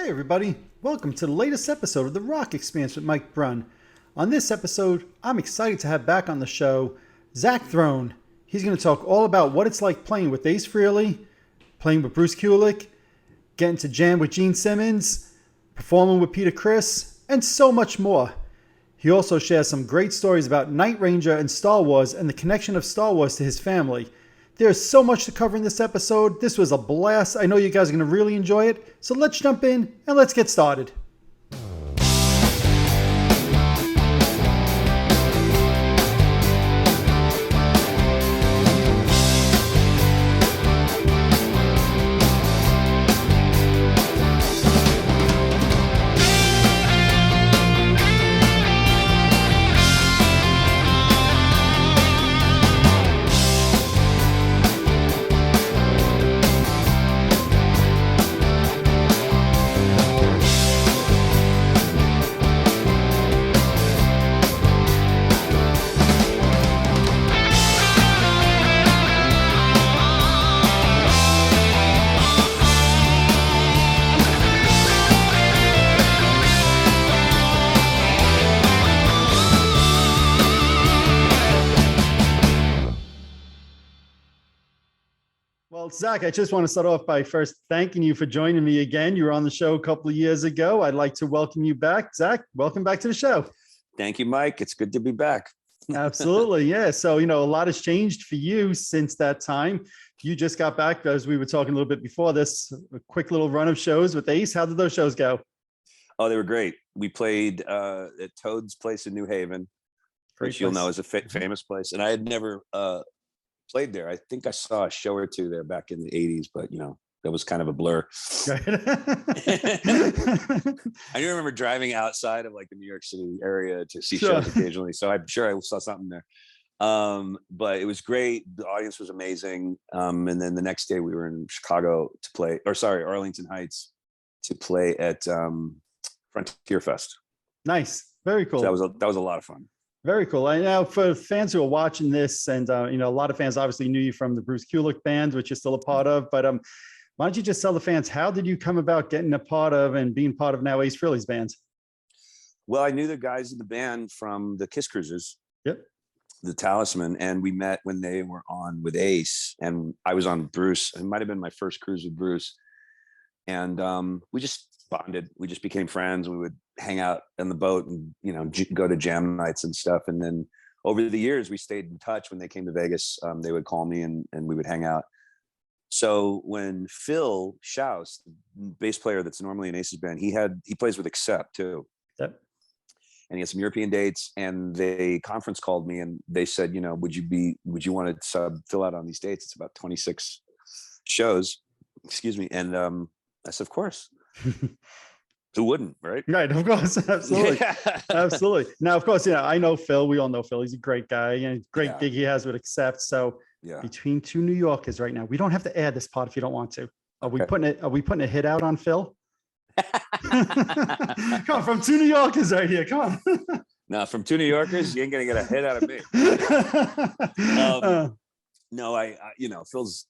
Hey everybody, welcome to the latest episode of the Rock Expanse with Mike Brunn. On this episode, I'm excited to have back on the show Zach Throne. He's going to talk all about what it's like playing with Ace Frehley, playing with Bruce Kulick, getting to jam with Gene Simmons, performing with Peter Criss, and so much more. He also shares some great stories about Night Ranger and Star Wars and the connection of Star Wars to his family. There's so much to cover in this episode. This was a blast. I know you guys are going to really enjoy it. So let's jump in and let's get started. Well, Zach, I just want to start off by first thanking you for joining me again. You were on the show a couple of years ago. I'd like to welcome you back. Zach, welcome back to the show. Thank you, Mike. It's good to be back. Absolutely. Yeah. So, a lot has changed for you since that time. You just got back, as we were talking a little bit before this, a quick little run of shows with Ace. How did those shows go? Oh, they were great. We played at Toad's place in New Haven, which you'll know is a famous place. And I had never played there. I think I saw a show or two there back in the 80s, but that was kind of a blur. Right. I do remember driving outside of like the New York City area to see shows occasionally. So I'm sure I saw something there. But it was great. The audience was amazing. And then the next day we were in Chicago to play, Arlington Heights to play at Frontier Fest. Nice. Very cool. So that was a lot of fun. Very cool. And now for fans who are watching this, and a lot of fans obviously knew you from the Bruce Kulick band, which you're still a part of. But why don't you just tell the fans, how did you come about getting a part of and being part of now Ace Frehley's band? Well, I knew the guys in the band from the Kiss Cruises. Yep. The Talisman, and we met when they were on with Ace, and I was on Bruce. It might have been my first cruise with Bruce, and we just bonded. We just became friends. We would hang out on the boat and go to jam nights and stuff. And then over the years, we stayed in touch. When they came to Vegas, they would call me and we would hang out. So when Phil Schaus, the bass player that's normally in Ace's band, he plays with Accept too. Yep. And he had some European dates, and they conference called me and they said, would you want to sub Phil out on these dates? It's about 26 shows, excuse me. And I said, of course. Who wouldn't, right? Right, of course, absolutely, absolutely. Now, of course, I know Phil. We all know Phil. He's a great guy, and great gig he has with Accept. So, between two New Yorkers right now, we don't have to add this part if you don't want to. Are we putting a hit out on Phil? Come on, from two New Yorkers right here. Come on. No, from two New Yorkers, you ain't gonna get a hit out of me. No, Phil's.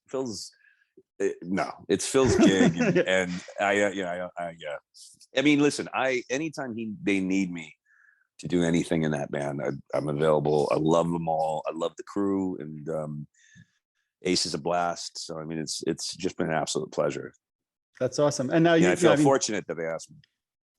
No, it's Phil's gig, and I mean, listen, anytime they need me to do anything in that band, I'm available. I love them all. I love the crew, and Ace is a blast. So I mean, it's just been an absolute pleasure. That's awesome. And now I feel fortunate that they asked me.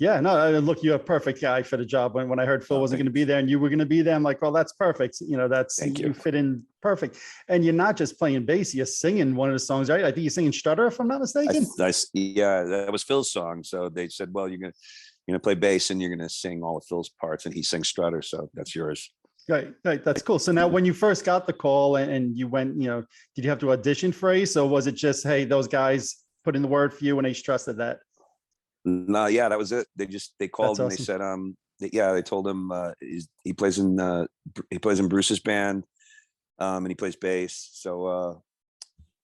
Yeah, no, look, you're a perfect guy for the job. When I heard Phil wasn't going to be there and you were going to be there, I'm like, well, that's perfect. You fit in perfect. And you're not just playing bass, you're singing one of the songs, right? I think you're singing Strutter, if I'm not mistaken. Yeah, that was Phil's song. So they said, well, you're going to play bass and you're going to sing all of Phil's parts, and he sings Strutter. So that's yours. Right. That's cool. So now when you first got the call and you went, did you have to audition for Ace, or was it just, hey, those guys put in the word for you and Ace trusted that? No, yeah, that was it. They called and they said, they told him he plays in Bruce's band, and he plays bass. So,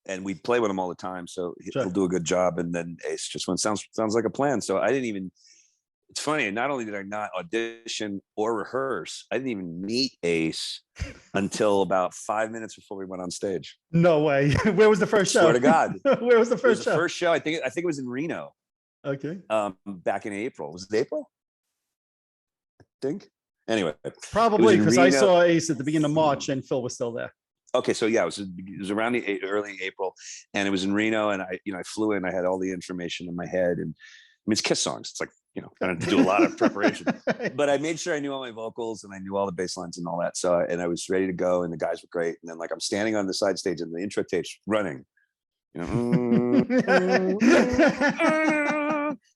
and we play with him all the time. So he'll do a good job. And then Ace just went, sounds like a plan. So I didn't even, it's funny. Not only did I not audition or rehearse, I didn't even meet Ace until about 5 minutes before we went on stage. No way. Where was the first show? Swear to God. Where was the first show? The first show, I think it was in Reno. Okay. back in April. Was it April? I think. Anyway, Probably because I saw Ace at the beginning of March and Phil was still there. Okay, so yeah, it was around the early April, and it was in Reno, and I flew in. I had all the information in my head, and I mean, it's Kiss songs. It's like, I don't have to do a lot of preparation, but I made sure I knew all my vocals and I knew all the bass lines and all that. So, and I was ready to go, and the guys were great. And then like I'm standing on the side stage, and the intro tape's running, and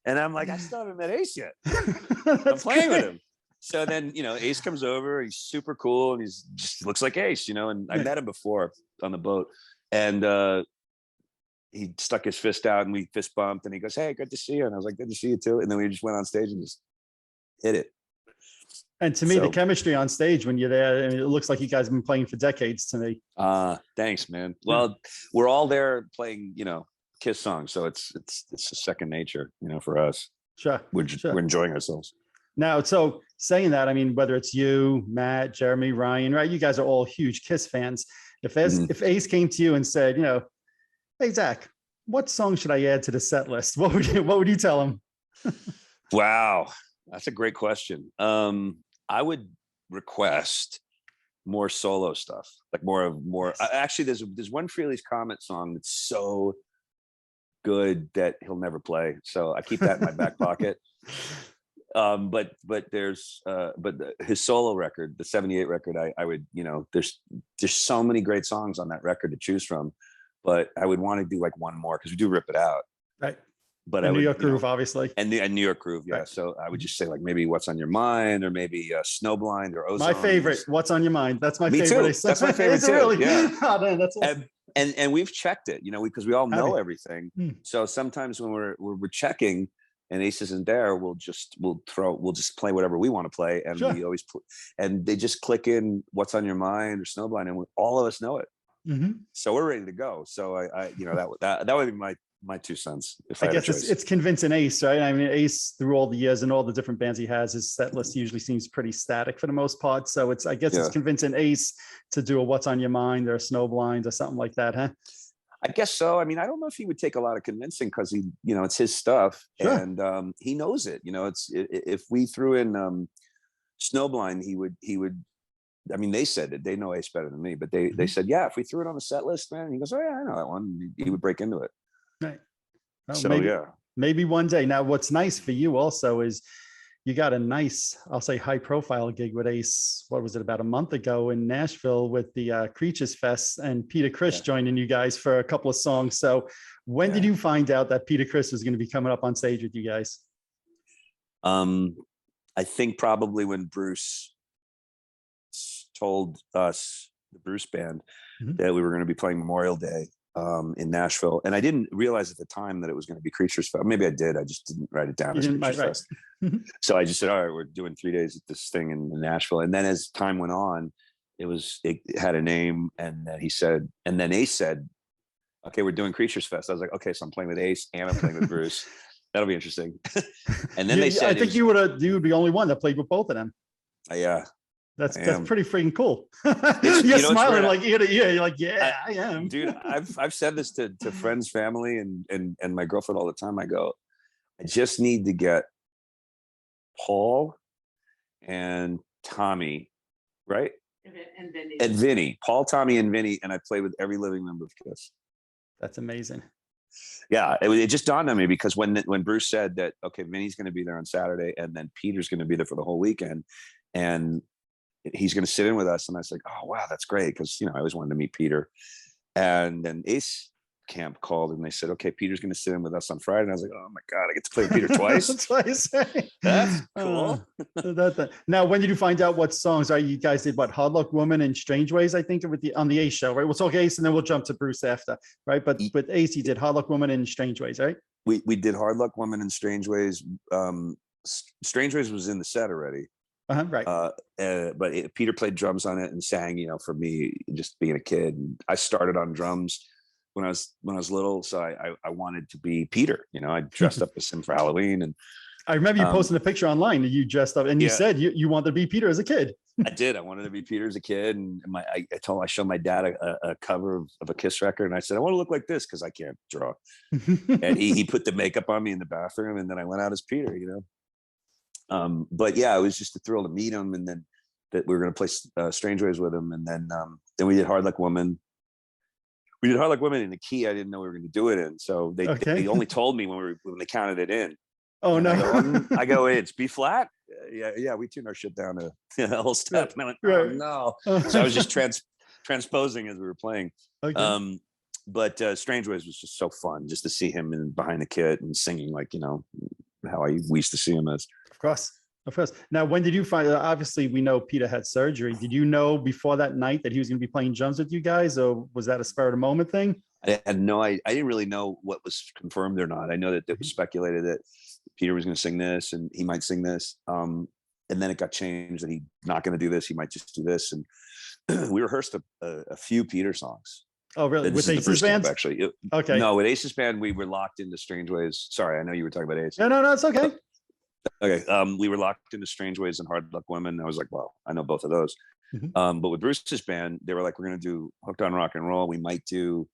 I'm like, I still haven't met Ace yet. I'm playing with him. So then, Ace comes over. He's super cool, and he's just looks like Ace, and I met him before on the boat, and he stuck his fist out, and we fist bumped, and he goes, "Hey, good to see you." And I was like, "Good to see you too." And then we just went on stage and just hit it. And to me, the chemistry on stage when you're there, it looks like you guys have been playing for decades to me. Thanks, man. Well, we're all there playing, Kiss songs, so it's a second nature, for us. Sure. We're enjoying ourselves. Now, so saying that, I mean, whether it's you, Matt, Jeremy, Ryan, right? You guys are all huge Kiss fans. If Ace came to you and said, "Hey, Zach, what song should I add to the set list?" What would you tell him? Wow, that's a great question. I would request more solo stuff, like more. Actually, there's one Frehley's Comet song that's so good that he'll never play, so I keep that in my back pocket. But his solo record, the 78 record, I would, there's so many great songs on that record to choose from, but I would want to do like one more because we do rip it out. Right. But New York Groove, obviously. And New York Groove, yeah. Right. So I would just say like maybe What's on Your Mind, or maybe Snowblind or Ozone. My favorite, What's on Your Mind. That's my favorite. Me too. That's my favorite too. Really? Yeah. Oh, man, that's awesome. And we've checked it, because we all know everything. So sometimes when we're checking, and Ace isn't there, we'll just play whatever we want to play, and we always and they just click in What's on Your Mind or Snowblind, and all of us know it. So we're ready to go. So I that would be my 2 cents. If I guess it's convincing Ace, right? I mean, Ace through all the years and all the different bands he has, his set list usually seems pretty static for the most part. So it's convincing Ace to do a What's on Your Mind or a Snowblind or something like that, huh? I guess so. I mean, I don't know if he would take a lot of convincing because he, it's his stuff, and he knows it. It's if we threw in Snowblind, he would. I mean, they said it. They know Ace better than me, but they said, yeah, if we threw it on the set list, man. He goes, oh yeah, I know that one. He would break into it. Right. Well, so maybe one day. Now, what's nice for you also is you got a nice, I'll say, high profile gig with Ace. What was it, about a month ago in Nashville with the Creatures Fest, and Peter Criss joining you guys for a couple of songs. So when did you find out that Peter Criss was going to be coming up on stage with you guys? I think probably when Bruce told us, the Bruce band, that we were going to be playing Memorial Day in Nashville, and I didn't realize at the time that it was going to be Creatures Fest. Maybe I did. I just didn't write it down as Creatures Fest. So I just said, all right, we're doing 3 days at this thing in Nashville. And then as time went on, it had a name, and then then Ace said, okay, we're doing Creatures Fest. I was like, okay, so I'm playing with Ace and I'm playing with Bruce. That'll be interesting. And then they said, I think you would be the only one that played with both of them. Yeah. That's pretty freaking cool. You're smiling like you're like, yeah, I am. Dude, I've said this to friends, family, and my girlfriend all the time. I go, I just need to get Paul and Tommy, right? And Vinny. Paul, Tommy, and Vinny, and I play with every living member of Kiss. That's amazing. Yeah, it just dawned on me because when Bruce said that, okay, Vinny's going to be there on Saturday, and then Peter's going to be there for the whole weekend, and he's going to sit in with us. And I was like, oh, wow, that's great. Because, I always wanted to meet Peter. And then Ace Camp called and they said, okay, Peter's going to sit in with us on Friday. And I was like, oh my God, I get to play with Peter twice. Twice. That's cool. Now, when did you find out what songs? You guys did what? Hard Luck Woman and Strange Ways, I think, on the Ace show, right? We'll talk Ace and then we'll jump to Bruce after, right? But with Ace, you did Hard Luck Woman and Strange Ways, right? We did Hard Luck Woman and Strange Ways. Strange Ways was in the set already. Right. But Peter played drums on it and sang, for me, just being a kid. And I started on drums when I was little. So I wanted to be Peter, I dressed up as him for Halloween. And I remember you posting a picture online that you dressed up, and you said you wanted to be Peter as a kid. I did. I wanted to be Peter as a kid, and I showed my dad a cover of a Kiss record, and I said I want to look like this because I can't draw. And he put the makeup on me in the bathroom, and then I went out as Peter. But yeah, it was just a thrill to meet him, and then that we were going to play Strange Ways with him, and then we did Hard Luck Woman. We did Hard Luck Woman in the key I didn't know we were going to do it in, so they only told me when they counted it in. Oh no! I go, it's B flat. Yeah. We tuned our shit down to a whole step, and I went, oh no. So I was just transposing as we were playing. Okay. But Strange Ways was just so fun, just to see him behind the kit and singing like how we used to see him as. Of course. Now, when did you find? Obviously, we know Peter had surgery. Did you know before that night that he was going to be playing drums with you guys, or was that a spur of the moment thing? I had no. I didn't really know what was confirmed or not. I know that it was speculated that Peter was going to sing this and he might sing this. And then it got changed that he's not going to do this. He might just do this. And we rehearsed a few Peter songs. Oh, really? With Ace's band? Actually. Okay. No, with Ace's band, we were locked into Strange Ways. Sorry, I know you were talking about Ace. No, it's okay. Okay. We were locked into Strange Ways and Hard Luck Women. I was like, well, I know both of those. Mm-hmm. But with Bruce's band, they were like, we're going to do Hooked on Rock and Roll. We might do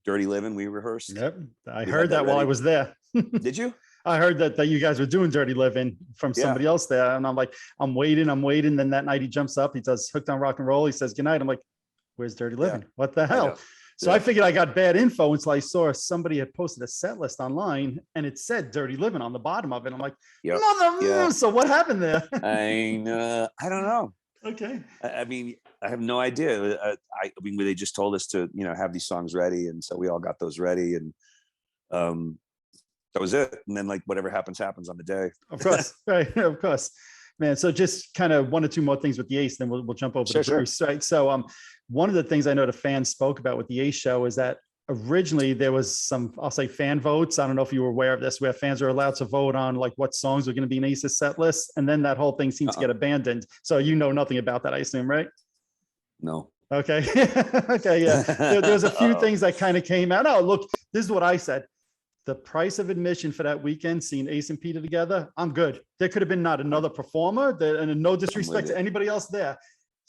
Dirty Living. We rehearsed. Yep. I heard that while I was there. Did you? I heard that you guys were doing Dirty Living from somebody else there. And I'm like, I'm waiting. Then that night he jumps up, he does Hooked on Rock and Roll. He says, good night. I'm like, where's Dirty Living? What the hell? So I figured I got bad info until I saw somebody had posted a set list online and it said Dirty Living on the bottom of it. I'm like, so what happened there? I don't know. Okay. I mean, I have no idea. I mean, they just told us to, have these songs ready. And so we all got those ready, and that was it. And then like whatever happens on the day. Of course. Right. Of course, man. So just kind of one or two more things with the Ace, then we'll jump over to Bruce. Right. So one of the things I know the fans spoke about with the Ace show is that originally there was some, I'll say, fan votes. I don't know if you were aware of this, where fans are allowed to vote on like what songs are going to be in Ace's set list. And then that whole thing seems to get abandoned. So you know nothing about that, I assume, right? No. Okay. Okay. Yeah. There's a few things that kind of came out. Oh, look, this is what I said. The price of admission for that weekend, seeing Ace and Peter together, I'm good. There could have been not another performer, and no disrespect to anybody else there.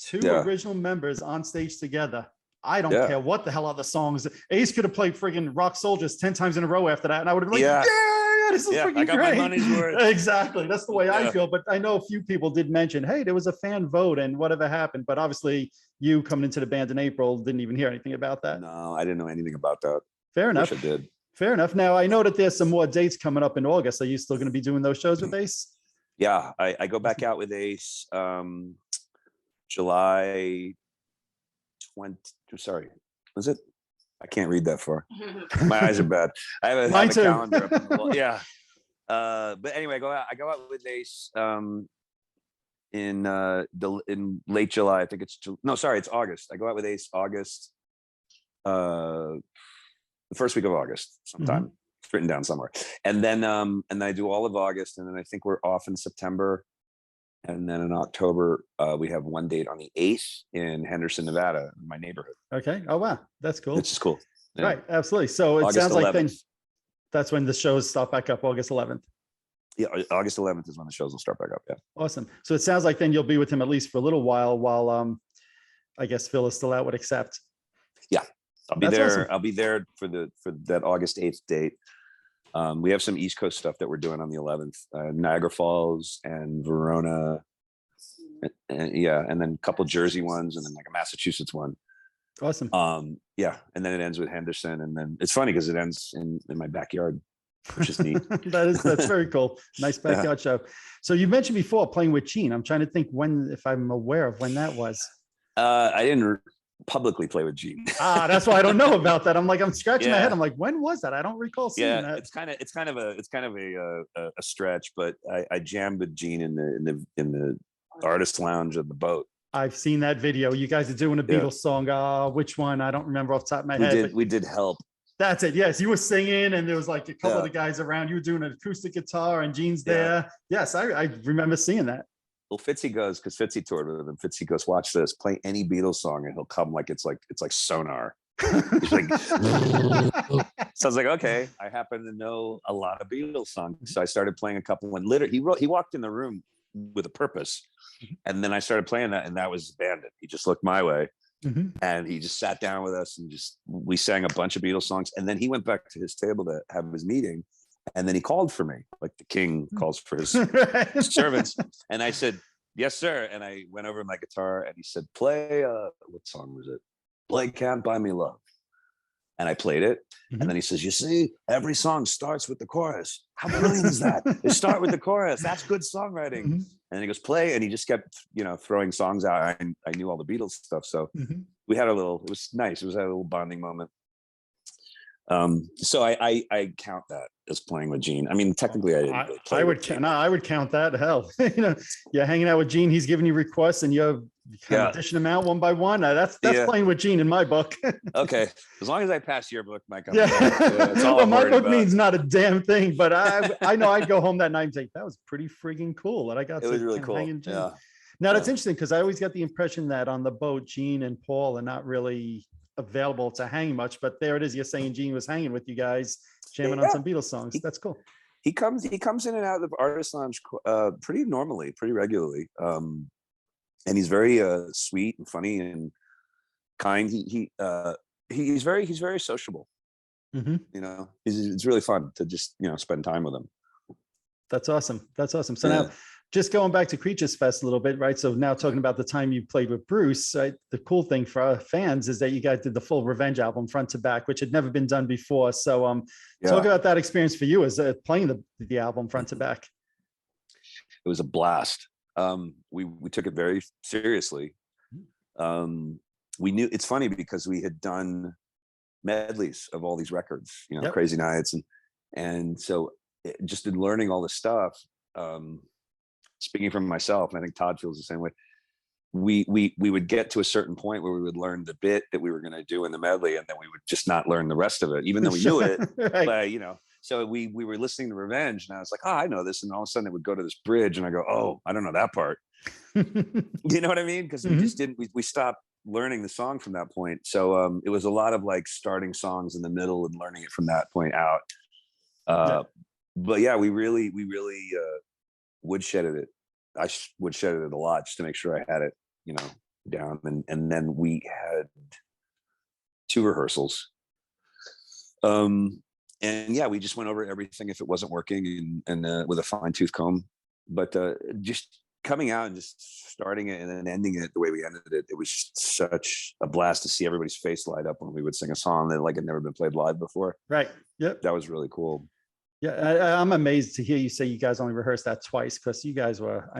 Two original members on stage together. I don't care what the hell other songs. Ace could have played friggin' Rock Soldiers 10 times in a row after that, and I would have been like, this is freaking I got great. My money's worth. Exactly. That's the way I feel. But I know a few people did mention, hey, there was a fan vote and whatever happened. But obviously, you coming into the band in April didn't even hear anything about that. No, I didn't know anything about that. Fair enough. I did. Fair enough. Now, I know that there's some more dates coming up in August. Are you still going to be doing those shows with Ace? Yeah, I go back out with Ace July 20. Sorry, was it? I can't read that far. My eyes are bad. I have a calendar up on the wall. Yeah. But anyway, I go out with Ace in late July. I think it's it's August. I go out with Ace August. The first week of August sometime. Mm-hmm. It's written down somewhere. And then I do all of August, and then I think we're off in September. And then in October, we have one date on the 8th in Henderson, Nevada, in my neighborhood. Okay. Oh, wow. That's cool. It's just cool. Yeah. Right. Absolutely. So it August sounds 11th. like then that's when the shows start back up, August 11th. Yeah. August 11th is when the shows will start back up. Yeah. Awesome. So it sounds like then you'll be with him at least for a little while I guess Phil is still out with Accept. Yeah. I'll be there. Awesome. I'll be there for that August 8th date. We have some East Coast stuff that we're doing on the 11th, Niagara Falls and Verona. And then a couple Jersey ones, and then like a Massachusetts one. Awesome. And then it ends with Henderson, and then it's funny because it ends in my backyard, which is neat. That's very cool. Nice backyard show. So you mentioned before playing with Gene. I'm trying to think if I'm aware of when that was. I didn't publicly play with Gene. That's why I don't know about that. I'm scratching my head. I'm like, when was that? I don't recall seeing that. It's kind of a stretch, but I jammed with Gene in the artist lounge of the boat. I've seen that video. You guys are doing a Beatles song. Which one? I don't remember off the top of my head. We did Help. That's it. Yes, you were singing, and there was like a couple of the guys around. You were doing an acoustic guitar, and Gene's there. Yes, I remember seeing that. Well, Fitzy goes, because Fitzy toured with him. Fitzy goes, watch this. Play any Beatles song, and he'll come like it's like sonar. It's like, so I was like, okay, I happen to know a lot of Beatles songs. So I started playing a couple, and literally he walked in the room with a purpose. And then I started playing that, and that was Bandit. He just looked my way, and he just sat down with us, and we sang a bunch of Beatles songs. And then he went back to his table to have his meeting, and then he called for me, like the king calls for his servants. And I said, yes, sir. And I went over my guitar, and he said, play, what song was it? Play Can't Buy Me Love. And I played it. And then he says, you see, every song starts with the chorus. How brilliant is that? They start with the chorus. That's good songwriting. And he goes, play. And he just kept, throwing songs out. I knew all the Beatles stuff. So we had it was nice. It was a little bonding moment. So I count that as playing with Gene. I mean, technically I didn't really play with Gene. I would count that. Hell, you're hanging out with Gene. He's giving you requests, and you're kind of dishing them out one by one. That's playing with Gene in my book. Okay, as long as I pass your book, Mike. It's all my book means not a damn thing, but I know I'd go home that night and say that was pretty frigging cool. That I got. It was really cool. Yeah. Now that's interesting, because I always got the impression that on the boat, Gene and Paul are not really available to hang much, but there it is. You're saying Gene was hanging with you guys, jamming on some Beatles songs. That's cool. He comes in and out of the artist lounge pretty normally, pretty regularly. And he's very sweet and funny and kind. He's very sociable. It's really fun to just spend time with him. That's awesome. So now, just going back to Creatures Fest a little bit, right? So now talking about the time you played with Bruce, right? The cool thing for our fans is that you guys did the full Revenge album front to back, which had never been done before. So talk about that experience for you as playing the album front to back. It was a blast. We took it very seriously. We knew, it's funny because we had done medleys of all these records, Crazy Nights. And so just in learning all this stuff, speaking from myself, and I think Todd feels the same way, we would get to a certain point where we would learn the bit that we were going to do in the medley, and then we would just not learn the rest of it, even though we knew it. Right. But so we were listening to Revenge, and I was like, oh, I know this, and all of a sudden it would go to this bridge, and I go, oh, I don't know that part. You know what I mean? Because we just didn't. We stopped learning the song from that point. So it was a lot of like starting songs in the middle and learning it from that point out. But yeah, we really woodshedded it. I woodshedded it a lot just to make sure I had it, down. And then we had 2 rehearsals. And yeah, we just went over everything if it wasn't working, and with a fine tooth comb. But just coming out and just starting it and then ending it the way we ended it, it was just such a blast to see everybody's face light up when we would sing a song that like had never been played live before. Right. Yep. That was really cool. Yeah, I'm amazed to hear you say you guys only rehearsed that twice, because you guys were,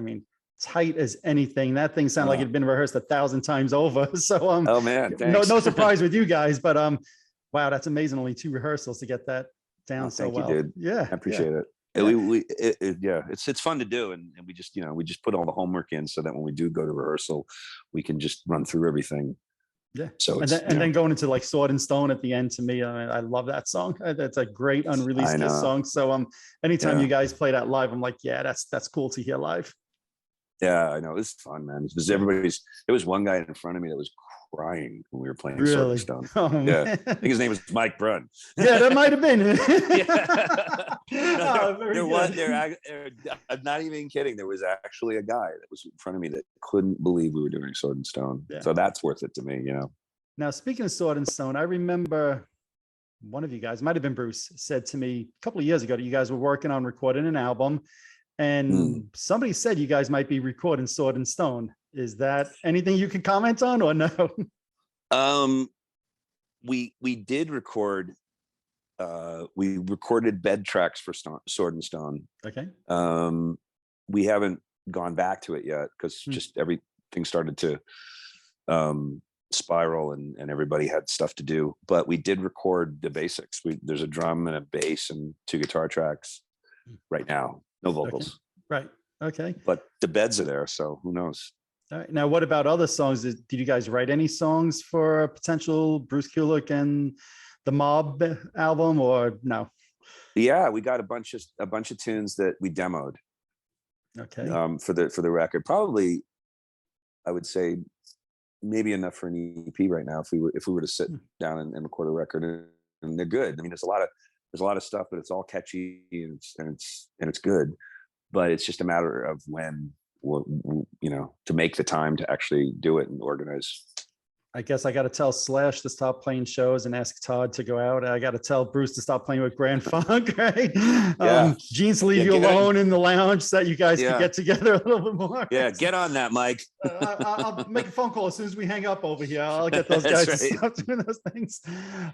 tight as anything. That thing sounded like it'd been rehearsed 1,000 times over. So oh man, thanks. No surprise with you guys, but wow, that's amazing. Only 2 rehearsals to get that down so well. Thank you, dude. Yeah, I appreciate it. It's fun to do, and we just put all the homework in so that when we do go to rehearsal, we can just run through everything. Yeah. So then going into like Sword and Stone at the end, to me, I love that song. That's a great unreleased Kiss song. So anytime you guys play that live, I'm like, yeah, that's cool to hear live. Yeah, I know. It was fun, man. There was one guy in front of me that was crying when we were playing Sword and Stone. Oh, yeah. I think his name was Mike Brunn. Yeah, that might have been. I'm not even kidding. There was actually a guy that was in front of me that couldn't believe we were doing Sword and Stone. Yeah. So that's worth it to me, Now, speaking of Sword and Stone, I remember one of you guys, might have been Bruce, said to me a couple of years ago that you guys were working on recording an album, and somebody said you guys might be recording Sword and Stone. Is that anything you can comment on, or no? We did record. We recorded bed tracks for Sword and Stone. Okay. We haven't gone back to it yet because just everything started to spiral, and everybody had stuff to do. But we did record the basics. There's a drum and a bass and 2 guitar tracks right now. No vocals. Okay. Right. Okay. But the beds are there, so who knows? All right. Now, what about other songs? Did you guys write any songs for a potential Bruce Kulick and the Mob album, or no? Yeah, we got a bunch of tunes that we demoed. Okay. For the record, probably I would say maybe enough for an EP right now if we were to sit down and record a record, and they're good. I mean, there's a lot of stuff, but it's all catchy and it's good. But it's just a matter of when, to make the time to actually do it and organize. I guess I got to tell Slash to stop playing shows and ask Todd to go out. I got to tell Bruce to stop playing with Grand Funk, right? Yeah. Gene to leave you alone in the lounge so that you guys can get together a little bit more. Yeah, get on that, Mike. I'll make a phone call as soon as we hang up over here. I'll get those guys to stop doing those things.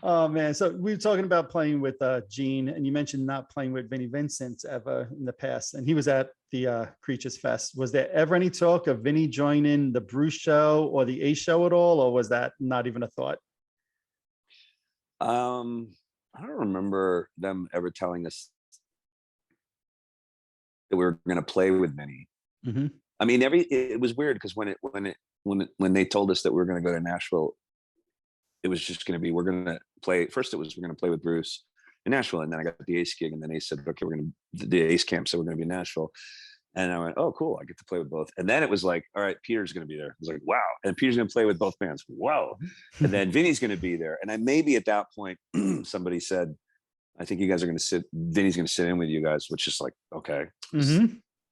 Oh, man. So we were talking about playing with Gene, and you mentioned not playing with Vinnie Vincent ever in the past, and he was at the Creatures Fest. Was there ever any talk of Vinny joining the Bruce show or the Ace show at all, or was that not even a thought? I don't remember them ever telling us that we were going to play with Vinny. Mm-hmm. I mean, it was weird because when they told us that we were going to go to Nashville, it was just going to be, we're going to play. First, it was we're going to play with Bruce in Nashville, and then I got the Ace gig, and then Ace said, okay, the Ace camp said we're going to be in Nashville. And I went, oh, cool, I get to play with both. And then it was like, all right, Peter's going to be there. I was like, wow. And Peter's going to play with both bands. Wow. And then Vinny's going to be there. And maybe at that point, somebody said, I think you guys are going to Vinny's going to sit in with you guys, which is like, okay,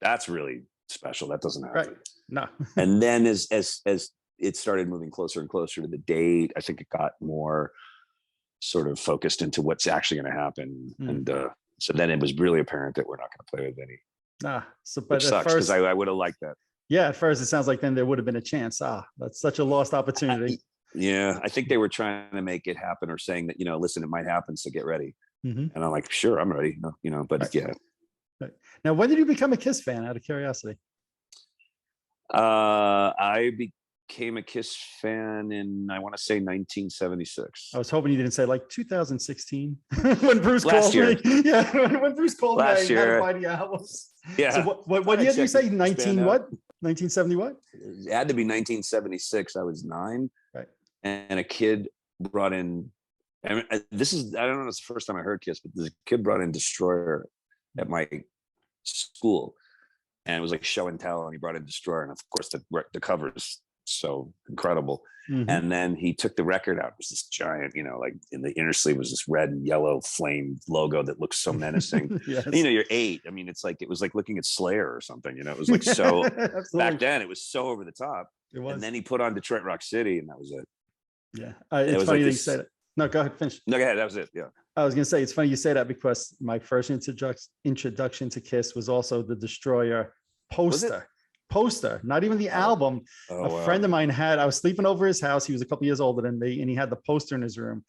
that's really special. That doesn't happen. Right. No. And then as it started moving closer and closer to the date, I think it got more sort of focused into what's actually going to happen. And so then it was really apparent that we're not going to play with Vinny. But which sucks because I would have liked that. Yeah, at first it sounds like then there would have been a chance. That's such a lost opportunity. I think they were trying to make it happen, or saying that, listen, it might happen, so get ready. And I'm like, sure, I'm ready. But right. Yeah. Right. Now, when did you become a Kiss fan, out of curiosity? I became a Kiss fan in, I want to say 1976. I was hoping you didn't say like 2016 when Bruce last called year. Me. Yeah, when Bruce called last me, I year. had to buy the albums. Yeah. So what year did you say? 1970 what? It had to be 1976. I was 9. Right. And a kid brought in, I don't know, it's the first time I heard Kiss, but this kid brought in Destroyer at my school. And it was like show and tell, and he brought in Destroyer. And of course, the cover is so incredible. And then he took the record out. It was this giant, like in the inner sleeve was this red and yellow flame logo that looks so menacing. Yes. You're 8. I mean, it was like looking at Slayer or something. It was like so back then. It was so over the top. It was. And then he put on Detroit Rock City, and that was it. Yeah, it's funny that you said it. No, go ahead, finish. No, go ahead. That was it. Yeah. I was going to say, it's funny you say that because my first introduction to Kiss was also the Destroyer poster, not even the album. Friend of mine I was sleeping over his house. He was a couple years older than me, and he had the poster in his room.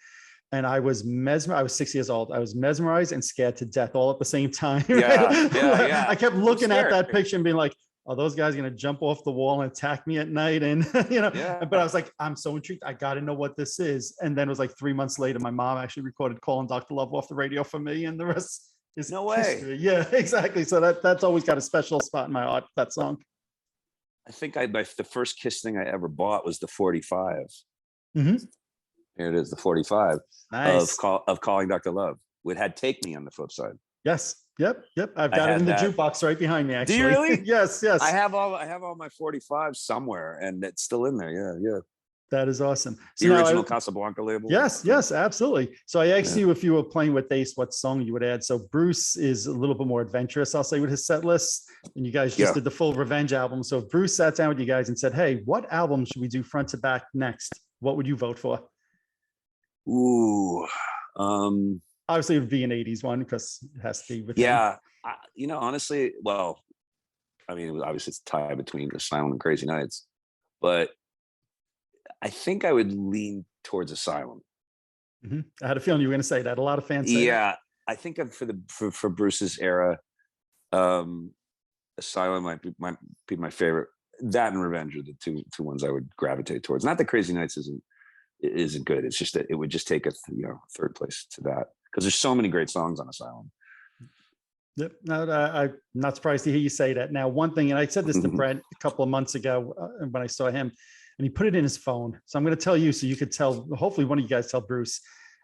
And I was mesmerized. I was 6 years old. I was mesmerized and scared to death all at the same time. Yeah. I kept looking at that picture and being like, are those guys going to jump off the wall and attack me at night? And, but I was like, I'm so intrigued. I got to know what this is. And then it was like 3 months later, my mom actually recorded Calling Dr. Love off the radio for me. And the rest is no way. History. Yeah, exactly. So that's always got a special spot in my heart, that song. I think the first Kiss thing I ever bought was the 45. Here it is, the 45 nice. of Calling Dr. Love. It had Take Me on the flip side. Yes. Yep. I've got it in the jukebox right behind me, actually. Do you really? Yes. I have all my 45s somewhere, and it's still in there. Yeah. That is awesome. The original Casablanca label. Yes, absolutely. So I asked you if you were playing with Ace, what song you would add. So Bruce is a little bit more adventurous, I'll say, with his set list. And you guys just did the full Revenge album. So if Bruce sat down with you guys and said, hey, what album should we do front to back next? What would you vote for? Ooh. Obviously, it would be an 80s one because it has to be with him. Honestly, well, I mean, obviously it's a tie between Asylum and Crazy Nights, but I think I would lean towards Asylum. I had a feeling you were going to say that. A lot of fans say that. I think for Bruce's era, Asylum might be my favorite. That and Revenge are the two ones I would gravitate towards. Not that Crazy Nights isn't good. It's just that it would just take a third place to that, because there's so many great songs on Asylum. Yep. No, I'm not surprised to hear you say that. Now, one thing, and I said this to Brent a couple of months ago when I saw him, and he put it in his phone. So I'm going to tell you so you could tell, hopefully one of you guys tell Bruce.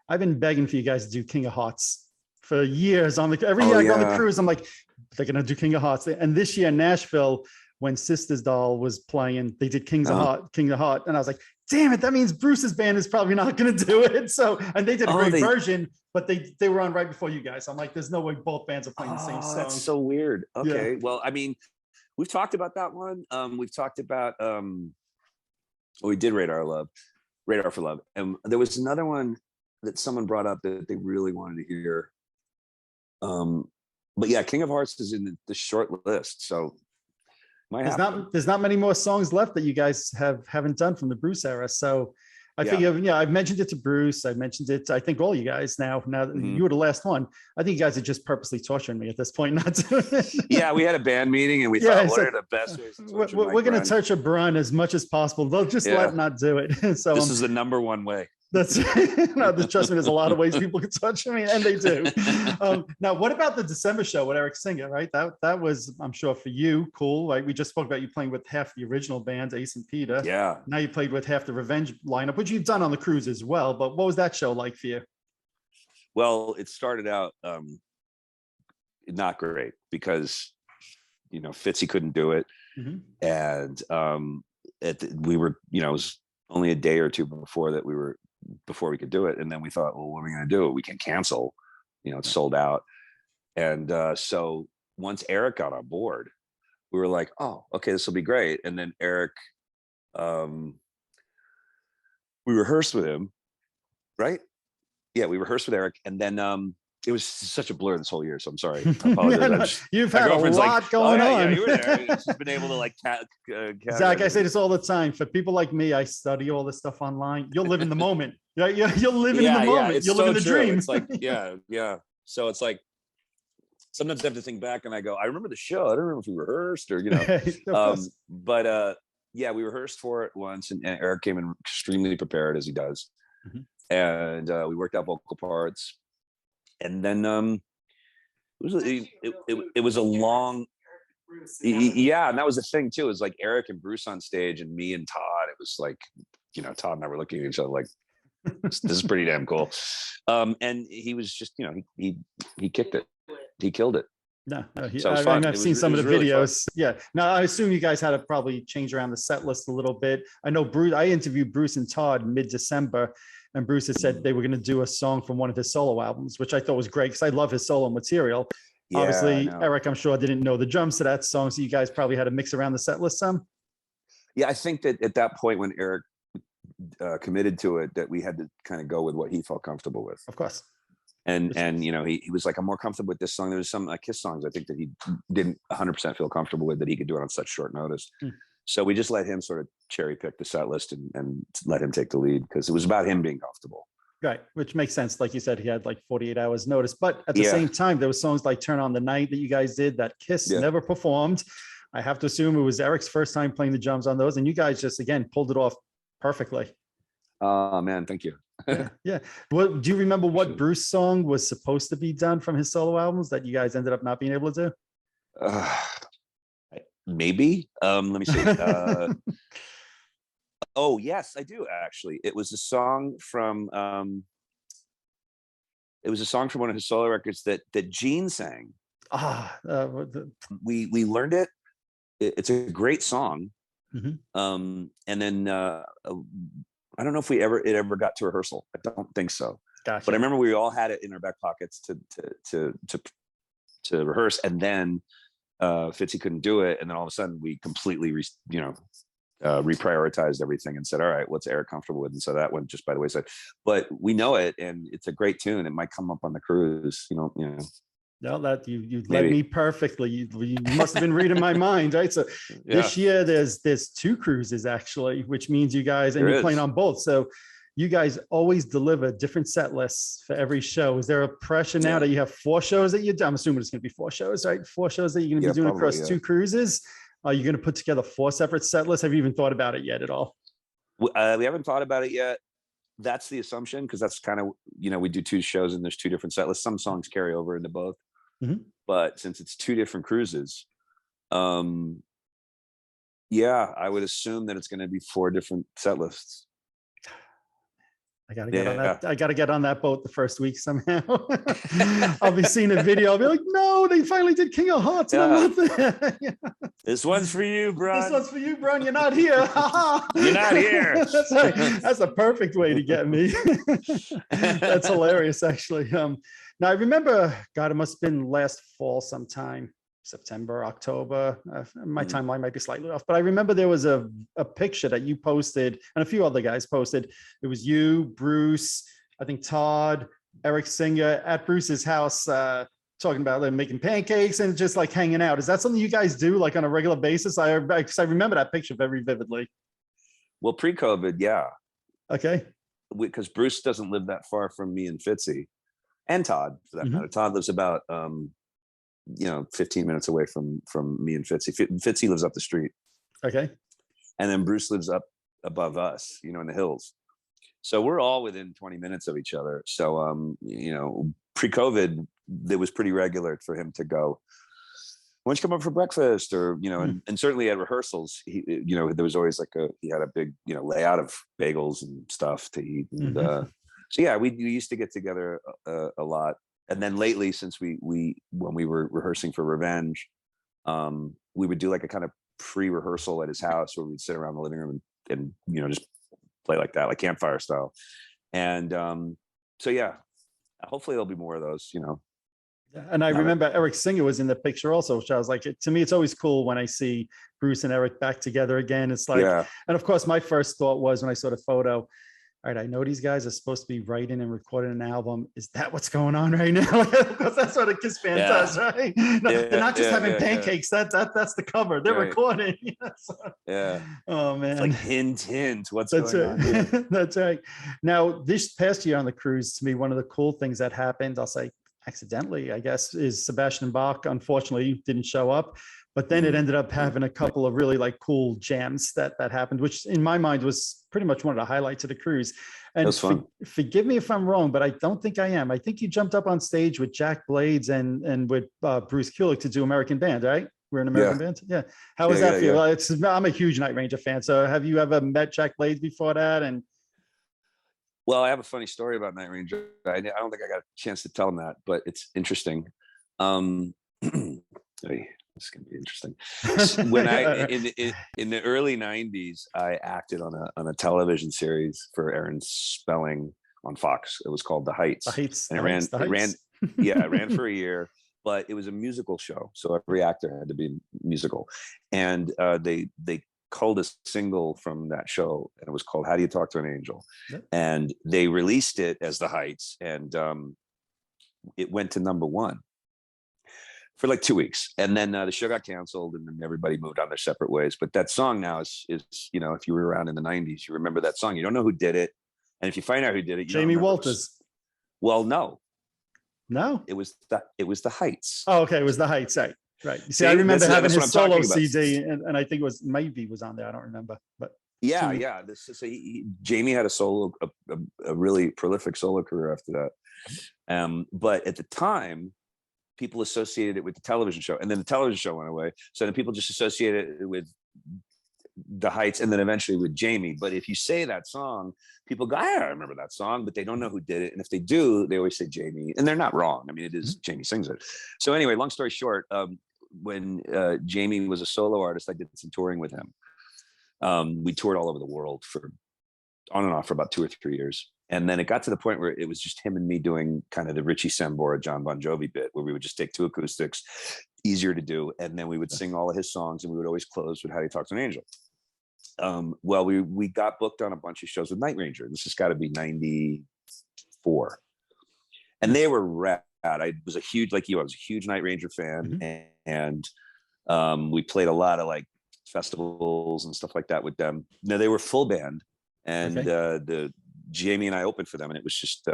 I've been begging for you guys to do King of Hearts for years. Every year I go on the cruise, I'm like, they're going to do King of Hearts. And this year, Nashville, when Sisters Doll was playing, they did King of Oh, Heart, and I was like, damn it, that means Bruce's band is probably not going to do it. So, and they did a oh, great version, but they were on right before you guys. I'm like, there's no way both bands are playing the same that's song. so weird. Yeah. Okay. Well, I mean, we've talked about that one. We've talked about, we did Radar for Love. And there was another one that someone brought up that they really wanted to hear. But yeah, King of Hearts is in the short list. So might have There's not many more songs left that you guys haven't done from the Bruce era. So I Yeah. figure, yeah, I've mentioned it to Bruce. I mentioned it to, I think, all you guys now that Mhm. you were the last one. I think you guys are just purposely torturing me at this point, not to. Yeah, we had a band meeting and we Yeah, thought, he what said, are the best ways to torture we're Mike going to Brunn? torture Brunn as much as possible. They'll just Yeah. not do it. So This is the number one way. that's no, trust me, there's a lot of ways people can touch me, and they do. Now, what about the December show with Eric Singer, right? That was, I'm sure, for you, cool. Right? We just spoke about you playing with half the original band, Ace and Peter. Yeah. Now you played with half the Revenge lineup, which you've done on the cruise as well. But what was that show like for you? Well, it started out not great because Fitzy couldn't do it, and we were it was only a day or two before we could do it, and then we thought, well, what are we going to do? We can cancel, it's sold out. And so once Eric got on board, we were like, oh, okay, this will be great. And then Eric, we rehearsed with him, right? Yeah, we rehearsed with Eric, and then it was such a blur this whole year. So I'm sorry. I apologize. You've had a lot going on. Yeah, you were there. She's been able to Zach, I say this all the time. For people like me, I study all this stuff online. You'll live in the moment. You're living in the moment. You'll live in the dream. It's like, yeah. So it's like sometimes I have to think back and I go, I remember the show. I don't remember if we rehearsed or but yeah, we rehearsed for it once, and Eric came in extremely prepared, as he does. And we worked out vocal parts, and then it was a long, yeah, and that was the thing too. It was like Eric and Bruce on stage, and me and Todd. It was like, Todd and I were looking at each other like, this is pretty damn cool. And he was just, he kicked it, he killed it. No, so I've seen some of the really videos. Yeah. Now I assume you guys had to probably change around the set list a little bit. I know I interviewed Bruce and Todd mid-December, and Bruce had said they were going to do a song from one of his solo albums, which I thought was great because I love his solo material. Yeah, obviously, Eric, I'm sure, didn't know the drums to that song, so you guys probably had to mix around the set list some. Yeah, I think that at that point when Eric committed to it, that we had to kind of go with what he felt comfortable with. Of course. And he was like, I'm more comfortable with this song. There was some Kiss songs I think that he didn't 100% feel comfortable with, that he could do it on such short notice. So we just let him sort of cherry pick the set list and let him take the lead, because it was about him being comfortable. Right, which makes sense. Like you said, he had like 48 hours notice, but at the same time, there were songs like Turn on the Night that you guys did that Kiss never performed. I have to assume it was Eric's first time playing the drums on those, and you guys just, again, pulled it off perfectly. Oh man, thank you. Yeah. Well, do you remember what Bruce song was supposed to be done from his solo albums that you guys ended up not being able to do? Maybe. Let me see. Oh yes, I do actually. It was a song from one of his solo records that Gene sang. We learned it. It's a great song. And then I don't know if it ever got to rehearsal. I don't think so. Gotcha. But I remember we all had it in our back pockets to rehearse, and then Fitzy couldn't do it, and then all of a sudden we completely reprioritized everything and said, all right, what's Eric comfortable with? And so that went just by the wayside. But we know it, and it's a great tune. It might come up on the cruise, No, that you led me perfectly. You must have been reading my mind, right? So this year there's 2 cruises actually, which means you guys, and you're playing on both. So you guys always deliver different set lists for every show. Is there a pressure now that you have 4 shows that I'm assuming it's going to be 4 shows, right? 4 shows that you're going to be doing across 2 cruises. Are you going to put together 4 separate set lists? Have you even thought about it yet at all? We haven't thought about it yet. That's the assumption, because that's kind of, we do 2 shows and there's 2 different set lists. Some songs carry over into both. But since it's 2 different cruises, I would assume that it's going to be 4 different set lists. I gotta get on Yeah. that. I gotta get on that boat the first week somehow. I'll be seeing a video. I'll be like, no, they finally did King of Hearts, and I'm not there. This one's for you, This Brun. one's for you, Brun. You're not here. You're not here. That's right. That's a perfect way to get me. That's hilarious, actually. Now I remember, God, it must have been last fall sometime, September, October. My timeline might be slightly off, but I remember there was a picture that you posted and a few other guys posted. It was you, Bruce, I think Todd, Eric Singer at Bruce's house, talking about them making pancakes and just like hanging out. Is that something you guys do like on a regular basis? I remember that picture very vividly. Well, pre-COVID, yeah. Okay. Because Bruce doesn't live that far from me and Fitzy, and Todd for that matter. Todd lives about 15 minutes away from me and Fitzy. Fitzy lives up the street. Okay. And then Bruce lives up above us, in the hills. So we're all within 20 minutes of each other. So pre-COVID, it was pretty regular for him to go, why don't you come over for breakfast? Or, and certainly at rehearsals, there was always he had a big, layout of bagels and stuff to eat. And so yeah, we used to get together a lot. And then lately, since when we were rehearsing for Revenge, we would do like a kind of pre-rehearsal at his house where we'd sit around the living room and just play like that, like campfire style. And so yeah, hopefully there'll be more of those, And I remember Eric Singer was in the picture also, which I was like, to me, it's always cool when I see Bruce and Eric back together again. It's like, and of course, my first thought was when I saw the photo, all right, I know these guys are supposed to be writing and recording an album. Is that what's going on right now? Because that's what a Kiss fan does, right? No, they're not just having pancakes. That's the cover. They're recording. Oh man. It's like hint. What's That's going on? Yeah. That's right. Now, this past year on the cruise, to me, one of the cool things that happened, I'll say accidentally, I guess, is Sebastian Bach, unfortunately, didn't show up. But then it ended up having a couple of really like cool jams that happened, which in my mind was pretty much one of the highlights of the cruise. And forgive me if I'm wrong, but I don't think I am. I think you jumped up on stage with Jack Blades and with Bruce Kulick to do American Band, right? We're an American Band. Yeah. How was that feel? I'm a huge Night Ranger fan. So have you ever met Jack Blades before that? And well, I have a funny story about Night Ranger. I don't think I got a chance to tell him that, but it's interesting. This is gonna be interesting. When in the early '90s, I acted on a television series for Aaron Spelling on Fox. It was called The Heights. The Heights. And it ran for a year, but it was a musical show, so every actor had to be musical. And they culled a single from that show, and it was called "How Do You Talk to an Angel?" Yep. And they released it as The Heights, and it went to #1. For like 2 weeks, and then the show got canceled, and then everybody moved on their separate ways. But that song now is if you were around in the '90s, you remember that song. You don't know who did it, and if you find out who did it, Jamie Walters. Well, no, it was the Heights. Oh, okay, it was the Heights. Right. You see, I remember having his solo CD, and I think it was maybe was on there. I don't remember, but yeah. Jamie had a solo, a really prolific solo career after that. But at the time, people associated it with the television show, and then the television show went away. So then people just associated it with the Heights, and then eventually with Jamie. But if you say that song, people go, I remember that song, but they don't know who did it. And if they do, they always say Jamie, and they're not wrong. I mean, it is Jamie sings it. So anyway, long story short, when Jamie was a solo artist, I did some touring with him. We toured all over the world on and off for about 2 or 3 years. And then it got to the point where it was just him and me doing kind of the Richie Sambora, John Bon Jovi bit, where we would just take 2 acoustics, easier to do. And then we would sing all of his songs, and we would always close with How Do You Talk to an Angel? Well, we got booked on a bunch of shows with Night Ranger. This has got to be 94. And they were rad. I was a huge Night Ranger fan. And we played a lot of like festivals and stuff like that with them. No, they were full band. And the Jamie and I opened for them, and it was just